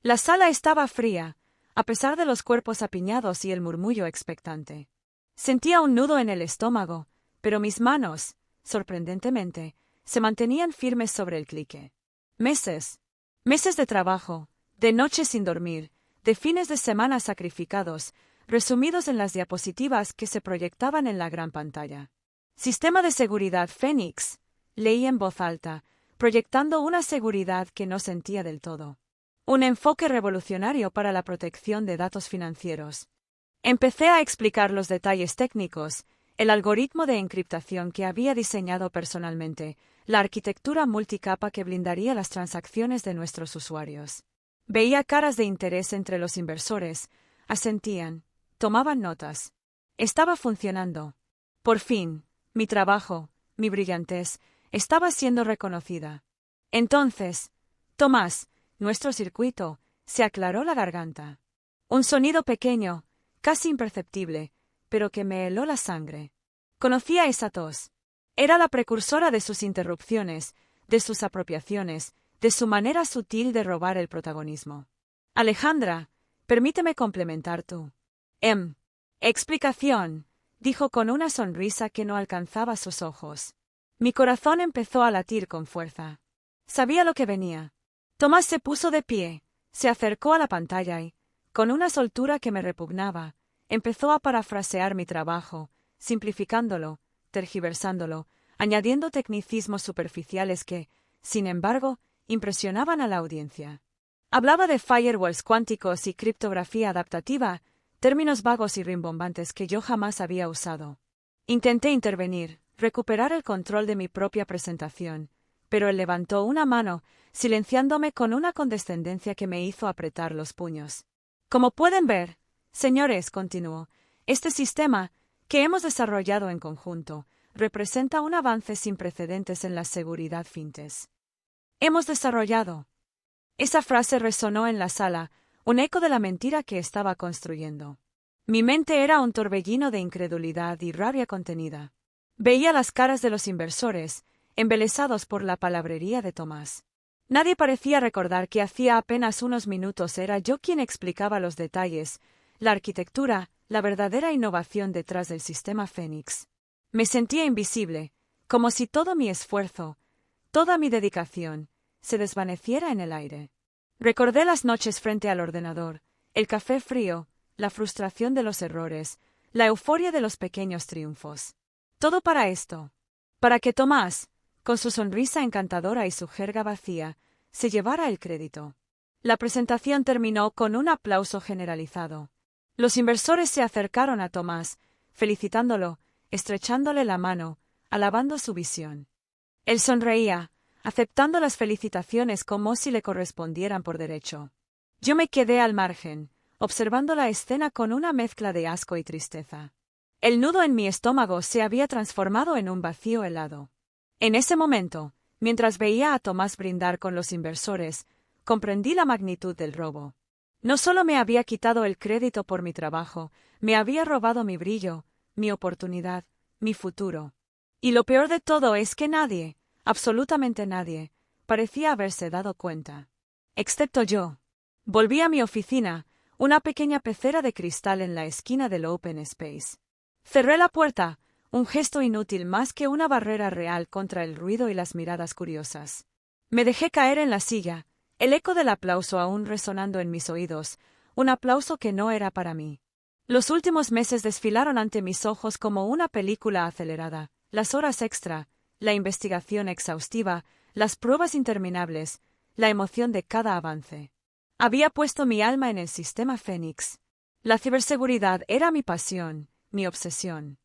La sala estaba fría, a pesar de los cuerpos apiñados y el murmullo expectante. Sentía un nudo en el estómago, pero mis manos, sorprendentemente, se mantenían firmes sobre el clique. Meses de trabajo, de noches sin dormir, de fines de semana sacrificados, resumidos en las diapositivas que se proyectaban en la gran pantalla. Sistema de seguridad Fénix, leí en voz alta, proyectando una seguridad que no sentía del todo. Un enfoque revolucionario para la protección de datos financieros. Empecé a explicar los detalles técnicos, el algoritmo de encriptación que había diseñado personalmente, la arquitectura multicapa que blindaría las transacciones de nuestros usuarios. Veía caras de interés entre los inversores, asentían, tomaban notas. Estaba funcionando. Por fin, mi trabajo, mi brillantez, estaba siendo reconocida. Entonces, Tomás, nuestro circuito, se aclaró la garganta. Un sonido pequeño, casi imperceptible, pero que me heló la sangre. Conocía esa tos. Era la precursora de sus interrupciones, de sus apropiaciones, de su manera sutil de robar el protagonismo. Alejandra, permíteme complementar tu explicación, dijo con una sonrisa que no alcanzaba sus ojos. Mi corazón empezó a latir con fuerza. Sabía lo que venía. Tomás se puso de pie, se acercó a la pantalla y, con una soltura que me repugnaba, empezó a parafrasear mi trabajo, simplificándolo, tergiversándolo, añadiendo tecnicismos superficiales que, sin embargo, impresionaban a la audiencia. Hablaba de firewalls cuánticos y criptografía adaptativa, términos vagos y rimbombantes que yo jamás había usado. Intenté intervenir, recuperar el control de mi propia presentación, pero él levantó una mano, silenciándome con una condescendencia que me hizo apretar los puños. Como pueden ver, señores, continuó, este sistema, que hemos desarrollado en conjunto, representa un avance sin precedentes en la seguridad fintech. Hemos desarrollado. Esa frase resonó en la sala, un eco de la mentira que estaba construyendo. Mi mente era un torbellino de incredulidad y rabia contenida. Veía las caras de los inversores, embelesados por la palabrería de Tomás. Nadie parecía recordar que hacía apenas unos minutos era yo quien explicaba los detalles, la arquitectura, la verdadera innovación detrás del sistema Fénix. Me sentía invisible, como si todo mi esfuerzo, toda mi dedicación, se desvaneciera en el aire. Recordé las noches frente al ordenador, el café frío, la frustración de los errores, la euforia de los pequeños triunfos. Todo para esto. Para que Tomás, con su sonrisa encantadora y su jerga vacía, se llevara el crédito. La presentación terminó con un aplauso generalizado. Los inversores se acercaron a Tomás, felicitándolo, estrechándole la mano, alabando su visión. Él sonreía, aceptando las felicitaciones como si le correspondieran por derecho. Yo me quedé al margen, observando la escena con una mezcla de asco y tristeza. El nudo en mi estómago se había transformado en un vacío helado. En ese momento, mientras veía a Tomás brindar con los inversores, comprendí la magnitud del robo. No solo me había quitado el crédito por mi trabajo, me había robado mi brillo, mi oportunidad, mi futuro. Y lo peor de todo es que nadie, absolutamente nadie, parecía haberse dado cuenta. Excepto yo. Volví a mi oficina, una pequeña pecera de cristal en la esquina del Open Space. Cerré la puerta, un gesto inútil más que una barrera real contra el ruido y las miradas curiosas. Me dejé caer en la silla, el eco del aplauso aún resonando en mis oídos, un aplauso que no era para mí. Los últimos meses desfilaron ante mis ojos como una película acelerada, las horas extra, la investigación exhaustiva, las pruebas interminables, la emoción de cada avance. Había puesto mi alma en el sistema Fénix. La ciberseguridad era mi pasión, mi obsesión.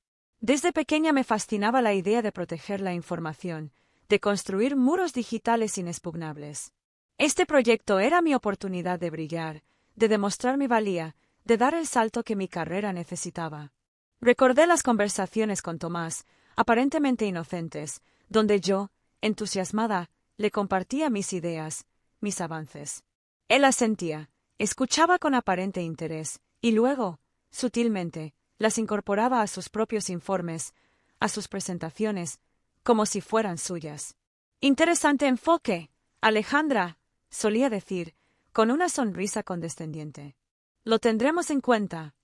Desde pequeña me fascinaba la idea de proteger la información, de construir muros digitales inexpugnables. Este proyecto era mi oportunidad de brillar, de demostrar mi valía, de dar el salto que mi carrera necesitaba. Recordé las conversaciones con Tomás, aparentemente inocentes, donde yo, entusiasmada, le compartía mis ideas, mis avances. Él asentía, escuchaba con aparente interés, y luego, sutilmente, las incorporaba a sus propios informes, a sus presentaciones, como si fueran suyas. Interesante enfoque, Alejandra, solía decir, con una sonrisa condescendiente. Lo tendremos en cuenta.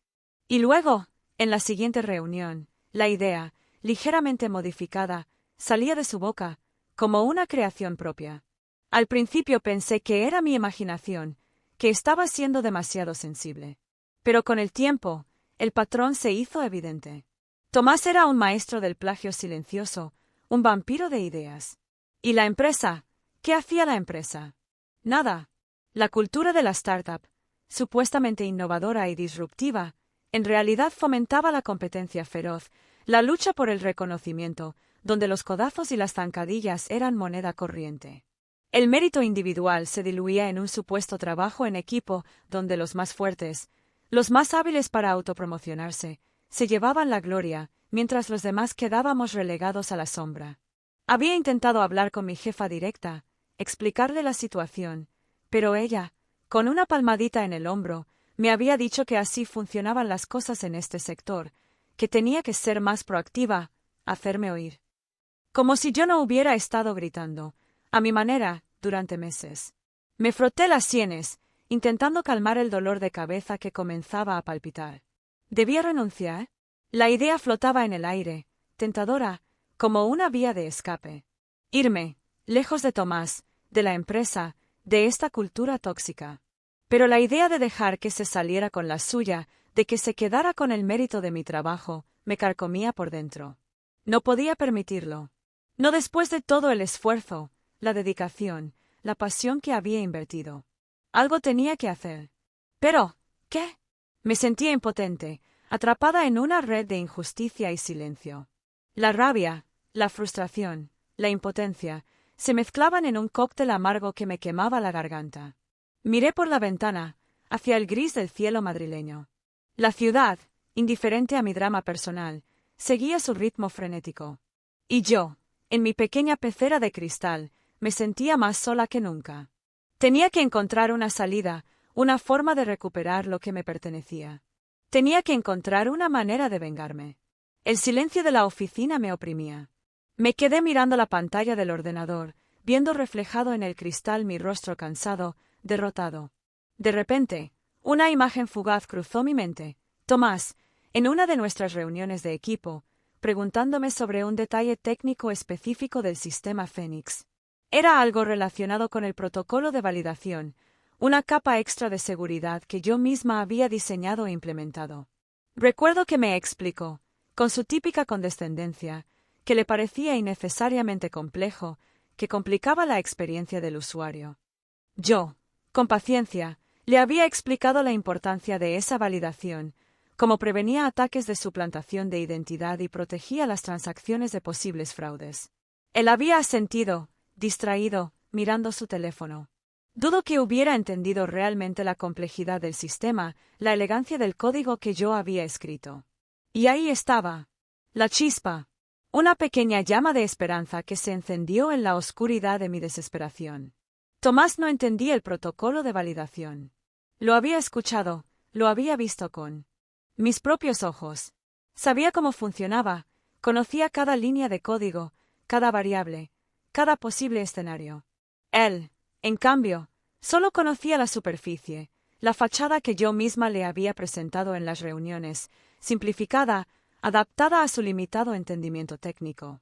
Y luego, en la siguiente reunión, la idea, ligeramente modificada, salía de su boca, como una creación propia. Al principio pensé que era mi imaginación, que estaba siendo demasiado sensible. Pero con el tiempo, el patrón se hizo evidente. Tomás era un maestro del plagio silencioso, un vampiro de ideas. ¿Y la empresa? ¿Qué hacía la empresa? Nada. La cultura de la startup, supuestamente innovadora y disruptiva, en realidad fomentaba la competencia feroz, la lucha por el reconocimiento, donde los codazos y las zancadillas eran moneda corriente. El mérito individual se diluía en un supuesto trabajo en equipo donde los más fuertes, los más hábiles para autopromocionarse, se llevaban la gloria, mientras los demás quedábamos relegados a la sombra. Había intentado hablar con mi jefa directa, explicarle la situación, pero ella, con una palmadita en el hombro, me había dicho que así funcionaban las cosas en este sector, que tenía que ser más proactiva, hacerme oír. Como si yo no hubiera estado gritando, a mi manera, durante meses. Me froté las sienes, intentando calmar el dolor de cabeza que comenzaba a palpitar. ¿Debía renunciar? La idea flotaba en el aire, tentadora, como una vía de escape. Irme, lejos de Tomás, de la empresa, de esta cultura tóxica. Pero la idea de dejar que se saliera con la suya, de que se quedara con el mérito de mi trabajo, me carcomía por dentro. No podía permitirlo. No después de todo el esfuerzo, la dedicación, la pasión que había invertido. Algo tenía que hacer. Pero, ¿qué? Me sentía impotente, atrapada en una red de injusticia y silencio. La rabia, la frustración, la impotencia, se mezclaban en un cóctel amargo que me quemaba la garganta. Miré por la ventana, hacia el gris del cielo madrileño. La ciudad, indiferente a mi drama personal, seguía su ritmo frenético. Y yo, en mi pequeña pecera de cristal, me sentía más sola que nunca. Tenía que encontrar una salida, una forma de recuperar lo que me pertenecía. Tenía que encontrar una manera de vengarme. El silencio de la oficina me oprimía. Me quedé mirando la pantalla del ordenador, viendo reflejado en el cristal mi rostro cansado, derrotado. De repente, una imagen fugaz cruzó mi mente. Tomás, en una de nuestras reuniones de equipo, preguntándome sobre un detalle técnico específico del sistema Fénix. Era algo relacionado con el protocolo de validación, una capa extra de seguridad que yo misma había diseñado e implementado. Recuerdo que me explicó, con su típica condescendencia, que le parecía innecesariamente complejo, que complicaba la experiencia del usuario. Yo, con paciencia, le había explicado la importancia de esa validación, cómo prevenía ataques de suplantación de identidad y protegía las transacciones de posibles fraudes. Él había asentido, distraído, mirando su teléfono. Dudo que hubiera entendido realmente la complejidad del sistema, la elegancia del código que yo había escrito. Y ahí estaba. La chispa. Una pequeña llama de esperanza que se encendió en la oscuridad de mi desesperación. Tomás no entendía el protocolo de validación. Lo había escuchado, lo había visto con mis propios ojos. Sabía cómo funcionaba, conocía cada línea de código, cada variable, cada posible escenario. Él, en cambio, solo conocía la superficie, la fachada que yo misma le había presentado en las reuniones, simplificada, adaptada a su limitado entendimiento técnico.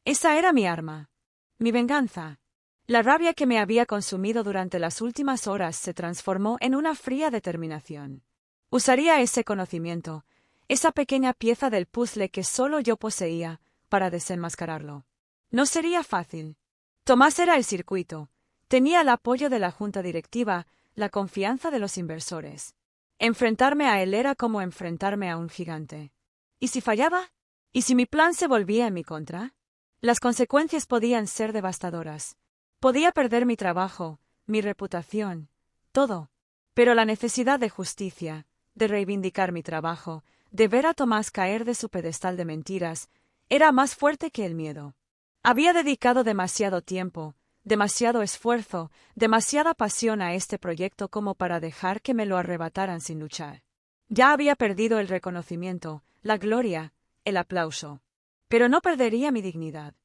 Esa era mi arma. Mi venganza. La rabia que me había consumido durante las últimas horas se transformó en una fría determinación. Usaría ese conocimiento, esa pequeña pieza del puzzle que solo yo poseía, para desenmascararlo. No sería fácil. Tomás era el circuito. Tenía el apoyo de la junta directiva, la confianza de los inversores. Enfrentarme a él era como enfrentarme a un gigante. ¿Y si fallaba? ¿Y si mi plan se volvía en mi contra? Las consecuencias podían ser devastadoras. Podía perder mi trabajo, mi reputación, todo. Pero la necesidad de justicia, de reivindicar mi trabajo, de ver a Tomás caer de su pedestal de mentiras, era más fuerte que el miedo. Había dedicado demasiado tiempo, demasiado esfuerzo, demasiada pasión a este proyecto como para dejar que me lo arrebataran sin luchar. Ya había perdido el reconocimiento, la gloria, el aplauso. Pero no perdería mi dignidad.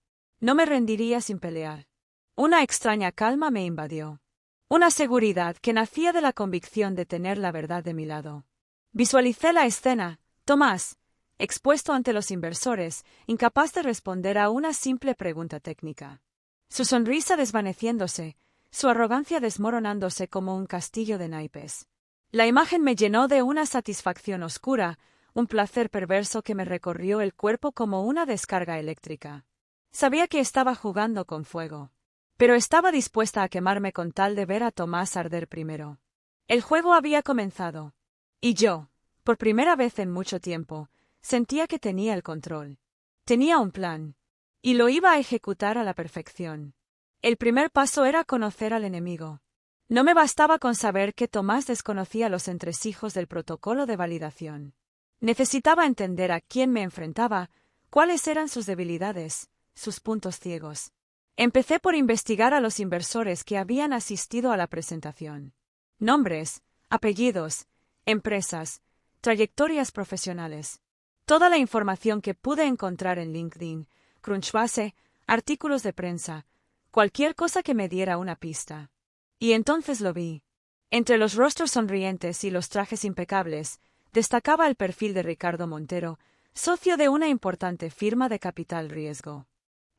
No me rendiría sin pelear. Una extraña calma me invadió. Una seguridad que nacía de la convicción de tener la verdad de mi lado. Visualicé la escena, Tomás, expuesto ante los inversores, incapaz de responder a una simple pregunta técnica. Su sonrisa desvaneciéndose, su arrogancia desmoronándose como un castillo de naipes. La imagen me llenó de una satisfacción oscura, un placer perverso que me recorrió el cuerpo como una descarga eléctrica. Sabía que estaba jugando con fuego, pero estaba dispuesta a quemarme con tal de ver a Tomás arder primero. El juego había comenzado. Y yo, por primera vez en mucho tiempo, sentía que tenía el control. Tenía un plan. Y lo iba a ejecutar a la perfección. El primer paso era conocer al enemigo. No me bastaba con saber que Tomás desconocía los entresijos del protocolo de validación. Necesitaba entender a quién me enfrentaba, cuáles eran sus debilidades, sus puntos ciegos. Empecé por investigar a los inversores que habían asistido a la presentación. Nombres, apellidos, empresas, trayectorias profesionales. Toda la información que pude encontrar en LinkedIn, Crunchbase, artículos de prensa, cualquier cosa que me diera una pista. Y entonces lo vi. Entre los rostros sonrientes y los trajes impecables, destacaba el perfil de Ricardo Montero, socio de una importante firma de capital riesgo.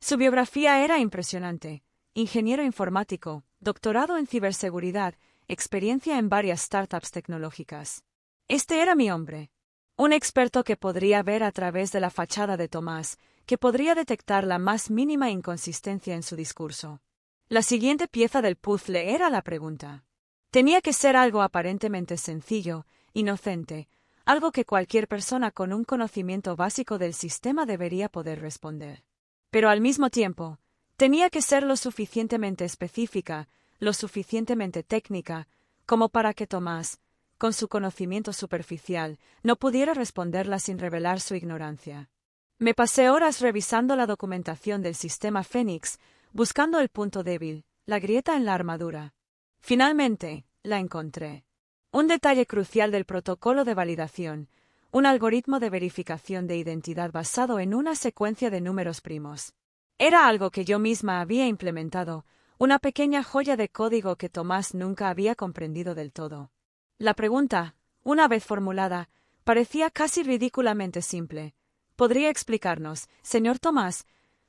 Su biografía era impresionante: ingeniero informático, doctorado en ciberseguridad, experiencia en varias startups tecnológicas. Este era mi hombre. Un experto que podría ver a través de la fachada de Tomás, que podría detectar la más mínima inconsistencia en su discurso. La siguiente pieza del puzzle era la pregunta. Tenía que ser algo aparentemente sencillo, inocente, algo que cualquier persona con un conocimiento básico del sistema debería poder responder. Pero al mismo tiempo, tenía que ser lo suficientemente específica, lo suficientemente técnica, como para que Tomás, con su conocimiento superficial, no pudiera responderla sin revelar su ignorancia. Me pasé horas revisando la documentación del sistema Fénix, buscando el punto débil, la grieta en la armadura. Finalmente, la encontré. Un detalle crucial del protocolo de validación, un algoritmo de verificación de identidad basado en una secuencia de números primos. Era algo que yo misma había implementado, una pequeña joya de código que Tomás nunca había comprendido del todo. La pregunta, una vez formulada, parecía casi ridículamente simple. ¿Podría explicarnos, señor Tomás,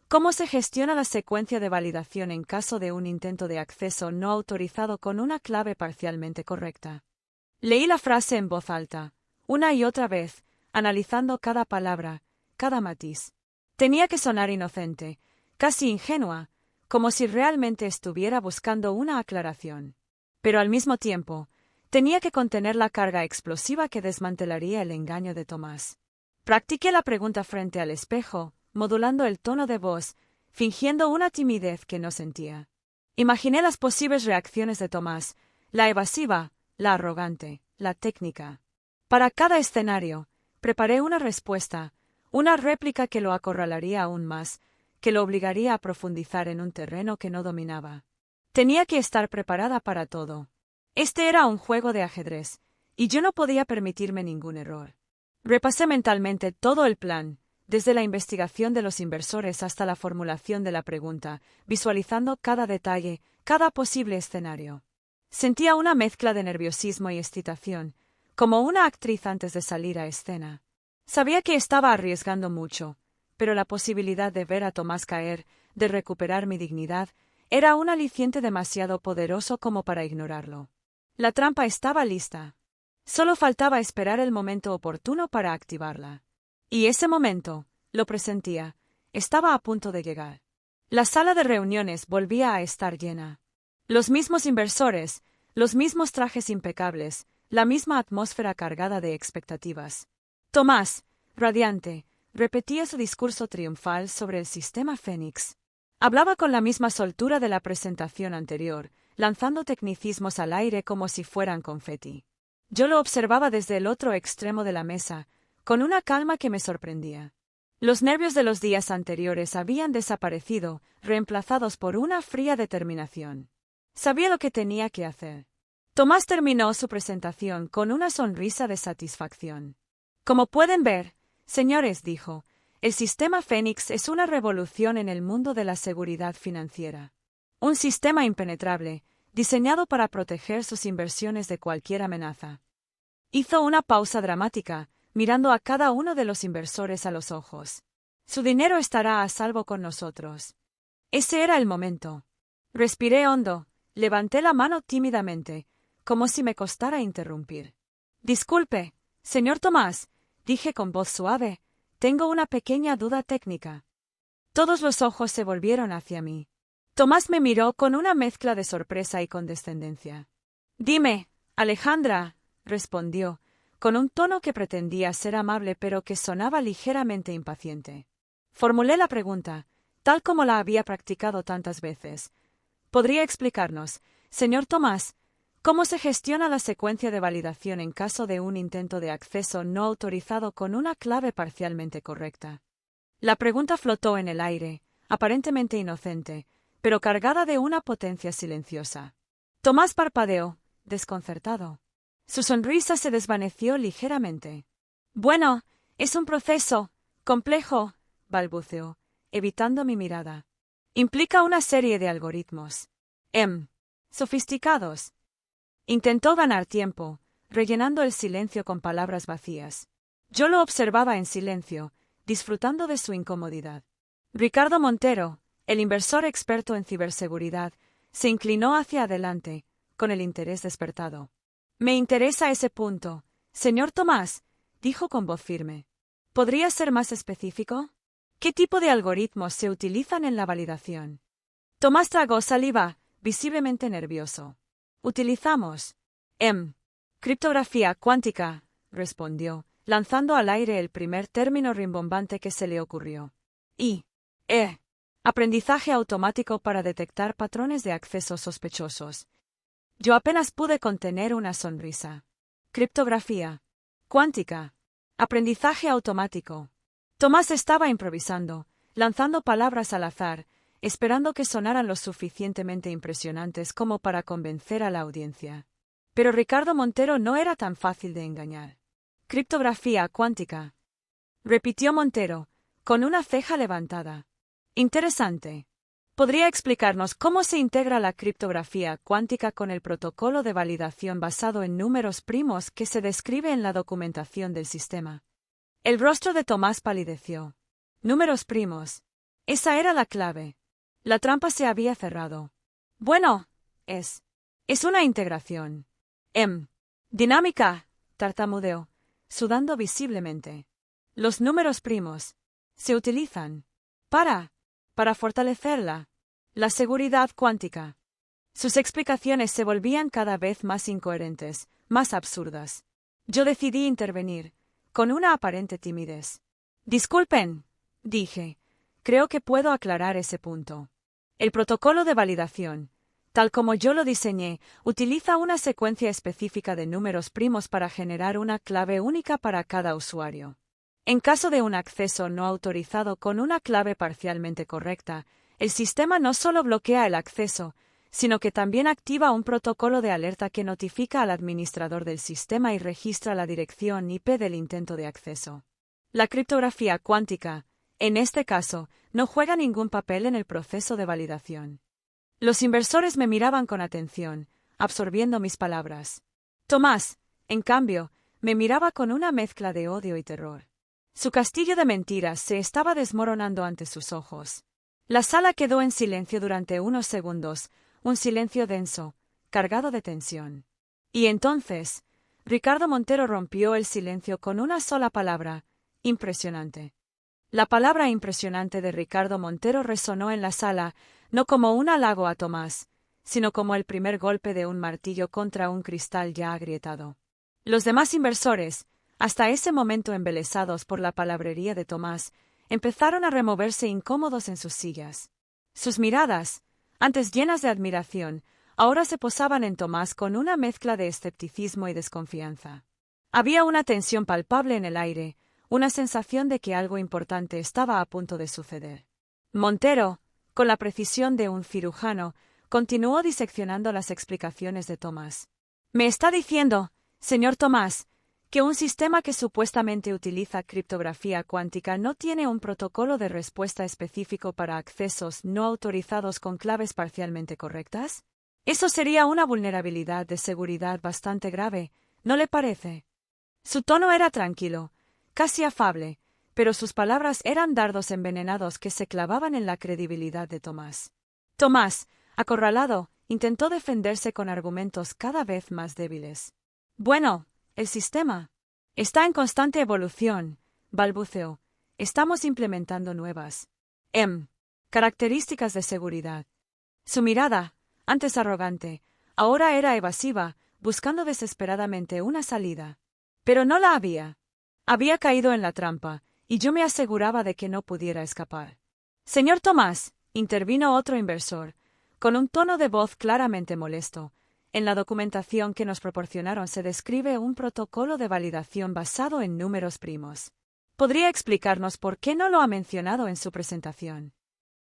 cómo se gestiona la secuencia de validación en caso de un intento de acceso no autorizado con una clave parcialmente correcta? Leí la frase en voz alta, una y otra vez, analizando cada palabra, cada matiz. Tenía que sonar inocente, casi ingenua, como si realmente estuviera buscando una aclaración. Pero al mismo tiempo, tenía que contener la carga explosiva que desmantelaría el engaño de Tomás. Practiqué la pregunta frente al espejo, modulando el tono de voz, fingiendo una timidez que no sentía. Imaginé las posibles reacciones de Tomás, la evasiva, la arrogante, la técnica. Para cada escenario, preparé una respuesta, una réplica que lo acorralaría aún más, que lo obligaría a profundizar en un terreno que no dominaba. Tenía que estar preparada para todo. Este era un juego de ajedrez, y yo no podía permitirme ningún error. Repasé mentalmente todo el plan, desde la investigación de los inversores hasta la formulación de la pregunta, visualizando cada detalle, cada posible escenario. Sentía una mezcla de nerviosismo y excitación, como una actriz antes de salir a escena. Sabía que estaba arriesgando mucho, pero la posibilidad de ver a Tomás caer, de recuperar mi dignidad, era un aliciente demasiado poderoso como para ignorarlo. La trampa estaba lista. Solo faltaba esperar el momento oportuno para activarla. Y ese momento, lo presentía, estaba a punto de llegar. La sala de reuniones volvía a estar llena. Los mismos inversores, los mismos trajes impecables, la misma atmósfera cargada de expectativas. Tomás, radiante, repetía su discurso triunfal sobre el sistema Fénix. Hablaba con la misma soltura de la presentación anterior, lanzando tecnicismos al aire como si fueran confeti. Yo lo observaba desde el otro extremo de la mesa, con una calma que me sorprendía. Los nervios de los días anteriores habían desaparecido, reemplazados por una fría determinación. Sabía lo que tenía que hacer. Tomás terminó su presentación con una sonrisa de satisfacción. Como pueden ver, señores, dijo, el sistema Fénix es una revolución en el mundo de la seguridad financiera. Un sistema impenetrable, diseñado para proteger sus inversiones de cualquier amenaza. Hizo una pausa dramática, mirando a cada uno de los inversores a los ojos. Su dinero estará a salvo con nosotros. Ese era el momento. Respiré hondo, levanté la mano tímidamente, como si me costara interrumpir. Disculpe, señor Tomás, dije con voz suave, tengo una pequeña duda técnica. Todos los ojos se volvieron hacia mí. Tomás me miró con una mezcla de sorpresa y condescendencia. Dime, Alejandra, respondió, con un tono que pretendía ser amable pero que sonaba ligeramente impaciente. Formulé la pregunta, tal como la había practicado tantas veces. ¿Podría explicarnos, señor Tomás, cómo se gestiona la secuencia de validación en caso de un intento de acceso no autorizado con una clave parcialmente correcta? La pregunta flotó en el aire, aparentemente inocente, pero cargada de una potencia silenciosa. Tomás parpadeó, desconcertado. Su sonrisa se desvaneció ligeramente. Bueno, es un proceso complejo, balbuceó, evitando mi mirada. Implica una serie de algoritmos. Sofisticados. Intentó ganar tiempo, rellenando el silencio con palabras vacías. Yo lo observaba en silencio, disfrutando de su incomodidad. Ricardo Montero, el inversor experto en ciberseguridad, se inclinó hacia adelante, con el interés despertado. Me interesa ese punto, señor Tomás, dijo con voz firme. ¿Podría ser más específico? ¿Qué tipo de algoritmos se utilizan en la validación? Tomás tragó saliva, visiblemente nervioso. Utilizamos criptografía cuántica, respondió, lanzando al aire el primer término rimbombante que se le ocurrió. Aprendizaje automático para detectar patrones de acceso sospechosos. Yo apenas pude contener una sonrisa. Criptografía cuántica. Aprendizaje automático. Tomás estaba improvisando, lanzando palabras al azar, esperando que sonaran lo suficientemente impresionantes como para convencer a la audiencia. Pero Ricardo Montero no era tan fácil de engañar. Criptografía cuántica. Repitió Montero, con una ceja levantada. Interesante. ¿Podría explicarnos cómo se integra la criptografía cuántica con el protocolo de validación basado en números primos que se describe en la documentación del sistema? El rostro de Tomás palideció. Números primos. Esa era la clave. La trampa se había cerrado. Bueno, es una integración. Dinámica, tartamudeó, sudando visiblemente. Los números primos se utilizan para fortalecer la seguridad cuántica. Sus explicaciones se volvían cada vez más incoherentes, más absurdas. Yo decidí intervenir, con una aparente timidez. Disculpen, dije, creo que puedo aclarar ese punto. El protocolo de validación, tal como yo lo diseñé, utiliza una secuencia específica de números primos para generar una clave única para cada usuario. En caso de un acceso no autorizado con una clave parcialmente correcta, el sistema no solo bloquea el acceso, sino que también activa un protocolo de alerta que notifica al administrador del sistema y registra la dirección IP del intento de acceso. La criptografía cuántica, en este caso, no juega ningún papel en el proceso de validación. Los inversores me miraban con atención, absorbiendo mis palabras. Tomás, en cambio, me miraba con una mezcla de odio y terror. Su castillo de mentiras se estaba desmoronando ante sus ojos. La sala quedó en silencio durante unos segundos, un silencio denso, cargado de tensión. Y entonces, Ricardo Montero rompió el silencio con una sola palabra: impresionante. La palabra impresionante de Ricardo Montero resonó en la sala, no como un halago a Tomás, sino como el primer golpe de un martillo contra un cristal ya agrietado. Los demás inversores, hasta ese momento embelesados por la palabrería de Tomás, empezaron a removerse incómodos en sus sillas. Sus miradas, antes llenas de admiración, ahora se posaban en Tomás con una mezcla de escepticismo y desconfianza. Había una tensión palpable en el aire, una sensación de que algo importante estaba a punto de suceder. Montero, con la precisión de un cirujano, continuó diseccionando las explicaciones de Tomás. Me está diciendo, señor Tomás, que un sistema que supuestamente utiliza criptografía cuántica no tiene un protocolo de respuesta específico para accesos no autorizados con claves parcialmente correctas. Eso sería una vulnerabilidad de seguridad bastante grave, ¿no le parece? Su tono era tranquilo, casi afable, pero sus palabras eran dardos envenenados que se clavaban en la credibilidad de Tomás. Tomás, acorralado, intentó defenderse con argumentos cada vez más débiles. Bueno, el sistema está en constante evolución, balbuceó. Estamos implementando nuevas características de seguridad. Su mirada, antes arrogante, ahora era evasiva, buscando desesperadamente una salida. Pero no la había. Había caído en la trampa, y yo me aseguraba de que no pudiera escapar. Señor Tomás, intervino otro inversor, con un tono de voz claramente molesto. En la documentación que nos proporcionaron se describe un protocolo de validación basado en números primos. ¿Podría explicarnos por qué no lo ha mencionado en su presentación?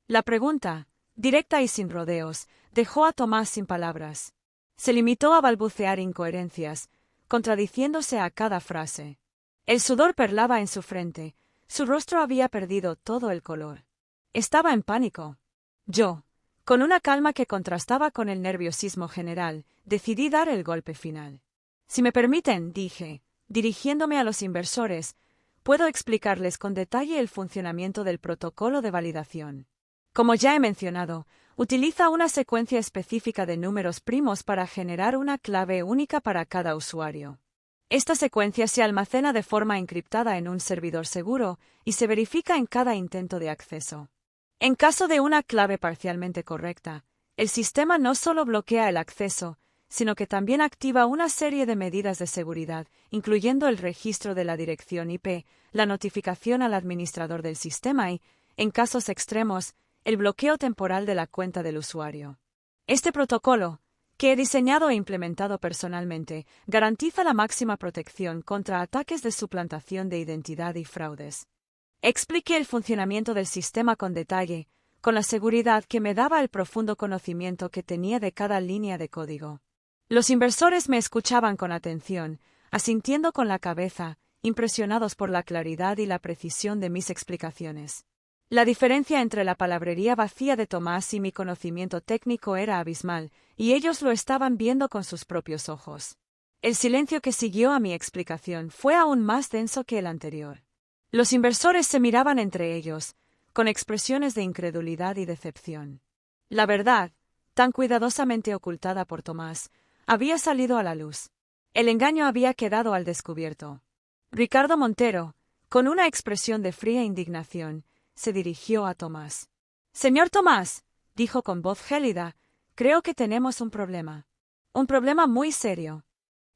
La pregunta, directa y sin rodeos, dejó a Tomás sin palabras. Se limitó a balbucear incoherencias, contradiciéndose a cada frase. El sudor perlaba en su frente, su rostro había perdido todo el color. Estaba en pánico. Yo, con una calma que contrastaba con el nerviosismo general, decidí dar el golpe final. Si me permiten, dije, dirigiéndome a los inversores, puedo explicarles con detalle el funcionamiento del protocolo de validación. Como ya he mencionado, utiliza una secuencia específica de números primos para generar una clave única para cada usuario. Esta secuencia se almacena de forma encriptada en un servidor seguro y se verifica en cada intento de acceso. En caso de una clave parcialmente correcta, el sistema no solo bloquea el acceso, sino que también activa una serie de medidas de seguridad, incluyendo el registro de la dirección IP, la notificación al administrador del sistema y, en casos extremos, el bloqueo temporal de la cuenta del usuario. Este protocolo, que he diseñado e implementado personalmente, garantiza la máxima protección contra ataques de suplantación de identidad y fraudes. Expliqué el funcionamiento del sistema con detalle, con la seguridad que me daba el profundo conocimiento que tenía de cada línea de código. Los inversores me escuchaban con atención, asintiendo con la cabeza, impresionados por la claridad y la precisión de mis explicaciones. La diferencia entre la palabrería vacía de Tomás y mi conocimiento técnico era abismal, y ellos lo estaban viendo con sus propios ojos. El silencio que siguió a mi explicación fue aún más denso que el anterior. Los inversores se miraban entre ellos, con expresiones de incredulidad y decepción. La verdad, tan cuidadosamente ocultada por Tomás, había salido a la luz. El engaño había quedado al descubierto. Ricardo Montero, con una expresión de fría indignación, se dirigió a Tomás. «Señor Tomás», dijo con voz gélida, «creo que tenemos un problema. Un problema muy serio».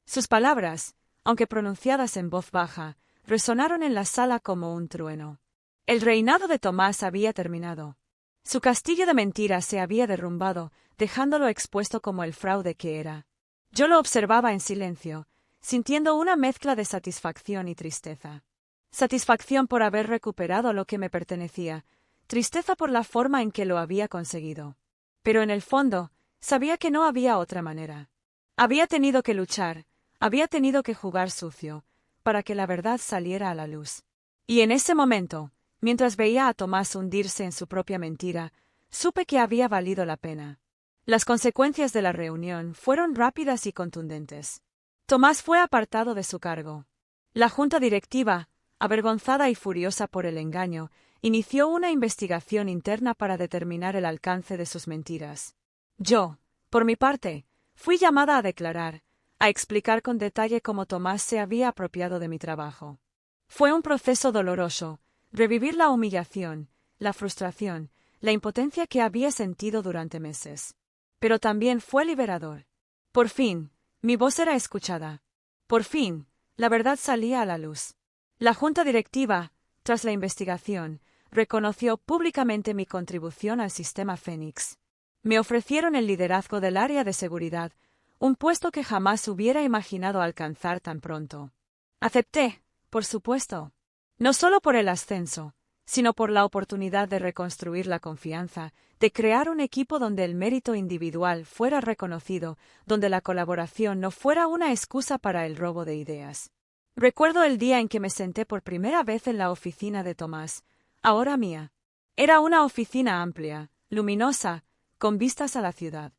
Sus palabras, aunque pronunciadas en voz baja, resonaron en la sala como un trueno. El reinado de Tomás había terminado. Su castillo de mentiras se había derrumbado, dejándolo expuesto como el fraude que era. Yo lo observaba en silencio, sintiendo una mezcla de satisfacción y tristeza. Satisfacción por haber recuperado lo que me pertenecía, tristeza por la forma en que lo había conseguido. Pero en el fondo, sabía que no había otra manera. Había tenido que luchar, había tenido que jugar sucio, para que la verdad saliera a la luz. Y en ese momento, mientras veía a Tomás hundirse en su propia mentira, supe que había valido la pena. Las consecuencias de la reunión fueron rápidas y contundentes. Tomás fue apartado de su cargo. La junta directiva, avergonzada y furiosa por el engaño, inició una investigación interna para determinar el alcance de sus mentiras. Yo, por mi parte, fui llamada a declarar, a explicar con detalle cómo Tomás se había apropiado de mi trabajo. Fue un proceso doloroso, revivir la humillación, la frustración, la impotencia que había sentido durante meses. Pero también fue liberador. Por fin, mi voz era escuchada. Por fin, la verdad salía a la luz. La junta directiva, tras la investigación, reconoció públicamente mi contribución al sistema Fénix. Me ofrecieron el liderazgo del área de seguridad, un puesto que jamás hubiera imaginado alcanzar tan pronto. Acepté, por supuesto. No solo por el ascenso, sino por la oportunidad de reconstruir la confianza, de crear un equipo donde el mérito individual fuera reconocido, donde la colaboración no fuera una excusa para el robo de ideas. Recuerdo el día en que me senté por primera vez en la oficina de Tomás, ahora mía. Era una oficina amplia, luminosa, con vistas a la ciudad.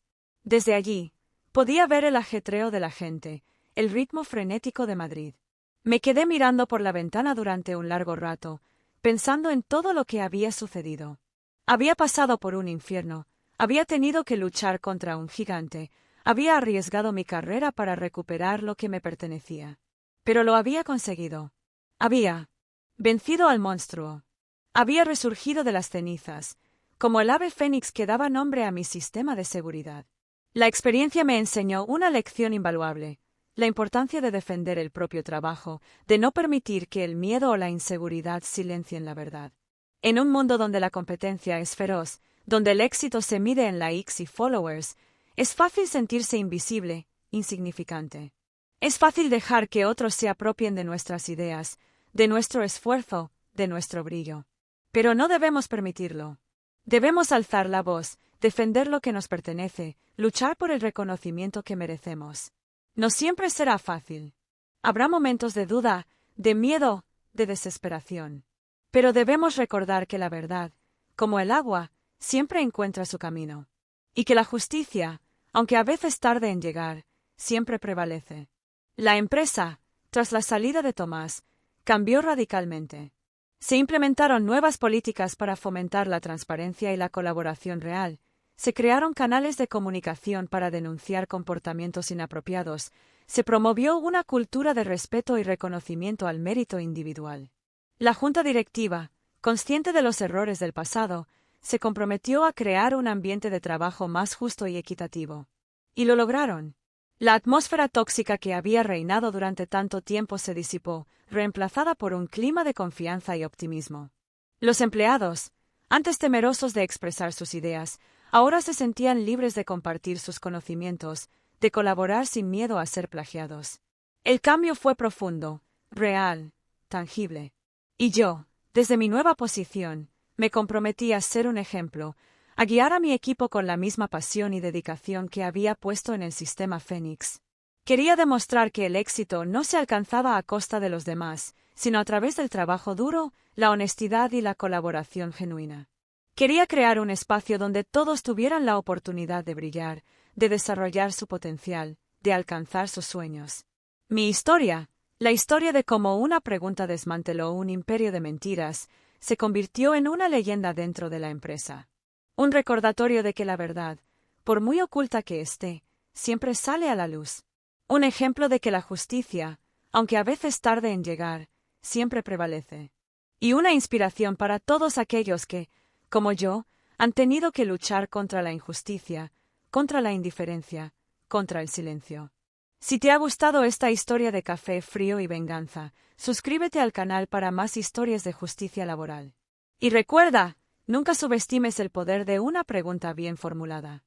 Desde allí, podía ver el ajetreo de la gente, el ritmo frenético de Madrid. Me quedé mirando por la ventana durante un largo rato, pensando en todo lo que había sucedido. Había pasado por un infierno, había tenido que luchar contra un gigante, había arriesgado mi carrera para recuperar lo que me pertenecía. Pero lo había conseguido. Había vencido al monstruo. Había resurgido de las cenizas, como el ave fénix que daba nombre a mi sistema de seguridad. La experiencia me enseñó una lección invaluable: la importancia de defender el propio trabajo, de no permitir que el miedo o la inseguridad silencien la verdad. En un mundo donde la competencia es feroz, donde el éxito se mide en likes y followers, es fácil sentirse invisible, insignificante. Es fácil dejar que otros se apropien de nuestras ideas, de nuestro esfuerzo, de nuestro brillo. Pero no debemos permitirlo. Debemos alzar la voz, defender lo que nos pertenece, luchar por el reconocimiento que merecemos. No siempre será fácil. Habrá momentos de duda, de miedo, de desesperación. Pero debemos recordar que la verdad, como el agua, siempre encuentra su camino. Y que la justicia, aunque a veces tarde en llegar, siempre prevalece. La empresa, tras la salida de Tomás, cambió radicalmente. Se implementaron nuevas políticas para fomentar la transparencia y la colaboración real. Se crearon canales de comunicación para denunciar comportamientos inapropiados. Se promovió una cultura de respeto y reconocimiento al mérito individual. La junta directiva, consciente de los errores del pasado, se comprometió a crear un ambiente de trabajo más justo y equitativo. Y lo lograron. La atmósfera tóxica que había reinado durante tanto tiempo se disipó, reemplazada por un clima de confianza y optimismo. Los empleados, antes temerosos de expresar sus ideas, ahora se sentían libres de compartir sus conocimientos, de colaborar sin miedo a ser plagiados. El cambio fue profundo, real, tangible. Y yo, desde mi nueva posición, me comprometí a ser un ejemplo, a guiar a mi equipo con la misma pasión y dedicación que había puesto en el sistema Fénix. Quería demostrar que el éxito no se alcanzaba a costa de los demás, sino a través del trabajo duro, la honestidad y la colaboración genuina. Quería crear un espacio donde todos tuvieran la oportunidad de brillar, de desarrollar su potencial, de alcanzar sus sueños. Mi historia, la historia de cómo una pregunta desmanteló un imperio de mentiras, se convirtió en una leyenda dentro de la empresa. Un recordatorio de que la verdad, por muy oculta que esté, siempre sale a la luz. Un ejemplo de que la justicia, aunque a veces tarde en llegar, siempre prevalece. Y una inspiración para todos aquellos que, como yo, han tenido que luchar contra la injusticia, contra la indiferencia, contra el silencio. Si te ha gustado esta historia de café frío y venganza, suscríbete al canal para más historias de justicia laboral. Y recuerda, nunca subestimes el poder de una pregunta bien formulada.